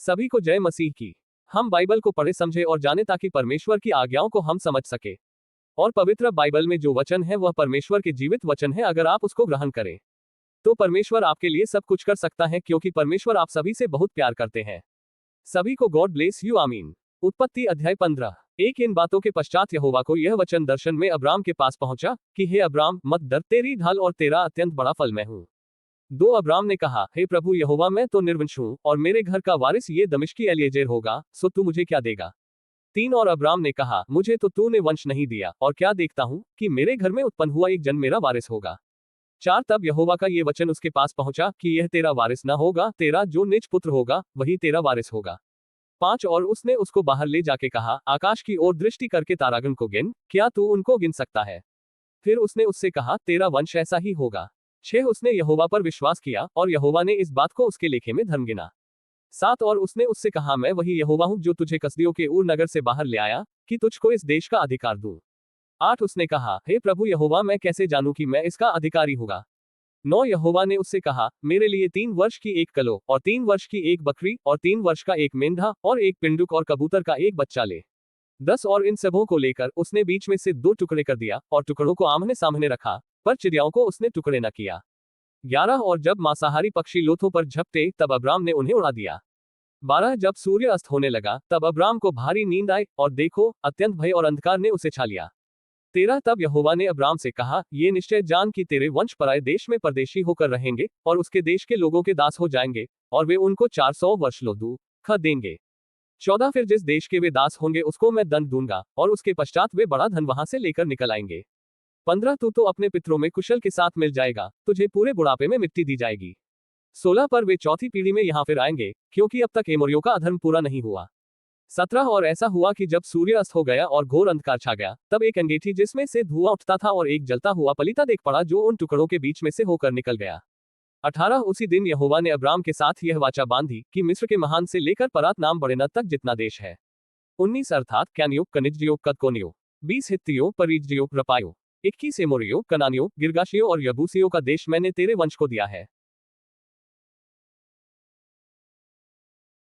सभी को जय मसीह की। हम बाइबल को पढ़े समझे और जाने ताकि परमेश्वर की आज्ञाओं को हम समझ सके। और पवित्र बाइबल में जो वचन है वह परमेश्वर के जीवित वचन है। अगर आप उसको ग्रहण करें तो परमेश्वर आपके लिए सब कुछ कर सकता है, क्योंकि परमेश्वर आप सभी से बहुत प्यार करते हैं। सभी को गॉड ब्लेस यू, आमीन। उत्पत्ति अध्याय 15। एक इन बातों के पश्चात यहोवा को यह वचन दर्शन में अब्राम के पास पहुंचा कि हे अब्राम, मत डर, तेरी ढाल और तेरा अत्यंत बड़ा फल मैं हूं। दो अब्राम ने कहा, हे प्रभु यहोवा, मैं तो निर्वंश हूं और मेरे घर का वारिस ये दमिश्की एलिएजेर होगा, सो तू मुझे क्या देगा। 3 और अब्राम ने कहा, मुझे तो तूने वंश नहीं दिया, और क्या देखता हूं कि मेरे घर में उत्पन्न हुआ एक जन मेरा वारिस होगा। 4 तब यहोवा का ये वचन उसके पास पहुंचा कि यह तेरा वारिस न होगा, तेरा जो निज पुत्र होगा वही तेरा वारिस होगा। 5 और उसने उसको बाहर ले जाके कहा, आकाश की ओर दृष्टि करके तारागण को गिन, क्या तू उनको गिन सकता है। फिर उसने उससे कहा, तेरा वंश ऐसा ही होगा। 6 उसने यहोवा पर विश्वास किया और यहोवा ने इस बात को उसके लेखे में धर्म गिना। 7 और उसने उससे कहा, मैं वही यहोवा हूं जो तुझे कसदियों के ऊर नगर से बाहर ले आया कि तुझको इस देश का अधिकार दूं। 8 उसने कहा, हे प्रभु यहोवा, मैं कैसे जानूं कि मैं इसका अधिकारी होगा। 9 यहोवा ने उससे कहा, मेरे लिए 3 वर्ष की एक कलो और 3 वर्ष की एक बकरी और 3 वर्ष का एक मेंढा और एक पिंडुक और कबूतर का एक बच्चा ले। 10 और इन सबों को लेकर उसने बीच में से 2 टुकड़े कर दिया और टुकड़ों को आमने सामने रखा, पर चिड़ियाओं को उसने टुकड़े न किया। 11 और जब मांसाहारी पक्षी लोथों पर झपटे तब अब्राम ने उन्हें उड़ा दिया। 12 जब सूर्य अस्त होने लगा तब अब्राम को भारी नींद आई और देखो, अत्यंत भय और अंधकार ने उसे छा लिया। 13 तब यहोवा ने अब्राम से कहा, ये निश्चय जान कि तेरे वंश पराए देश में परदेशी होकर रहेंगे और उसके देश के लोगों के दास हो जाएंगे, और वे उनको 400 वर्ष दुःख देंगे। 14 फिर जिस देश के वे दास होंगे उसको मैं दंड दूंगा और उसके पश्चात वे बड़ा धन वहां से लेकर निकल आएंगे। 15 तू तो अपने पितरों में कुशल के साथ मिल जाएगा, तुझे पूरे बुढ़ापे में मिट्टी दी जाएगी। 16 पर वे चौथी पीढ़ी में यहाँ फिर आएंगे, क्योंकि अब तक एमोरियों का अधर्म पूरा नहीं हुआ। 17 और ऐसा हुआ कि जब सूर्य अस्त हो गया और घोर अंधकार छा गया, तब एक अंगीठी जिसमें से धुआं उठता था और एक जलता हुआ पलीता देख पड़ा जो उन टुकड़ों के बीच में से होकर निकल गया। 18 उसी दिन यहोवा ने अब्राम के साथ यह वाचा बांधी कि मिस्र के महान से लेकर परात नाम बड़ेना तक जितना देश है। 19 अर्थात कैनियों, कनिज्जियों, कदकोनियों। 20 हित्तियों, परिज्जियों, रपायों। 21 एमोरियों, कनानियों, गिर्गाशियों और यबूसियों का देश मैंने तेरे वंश को दिया है।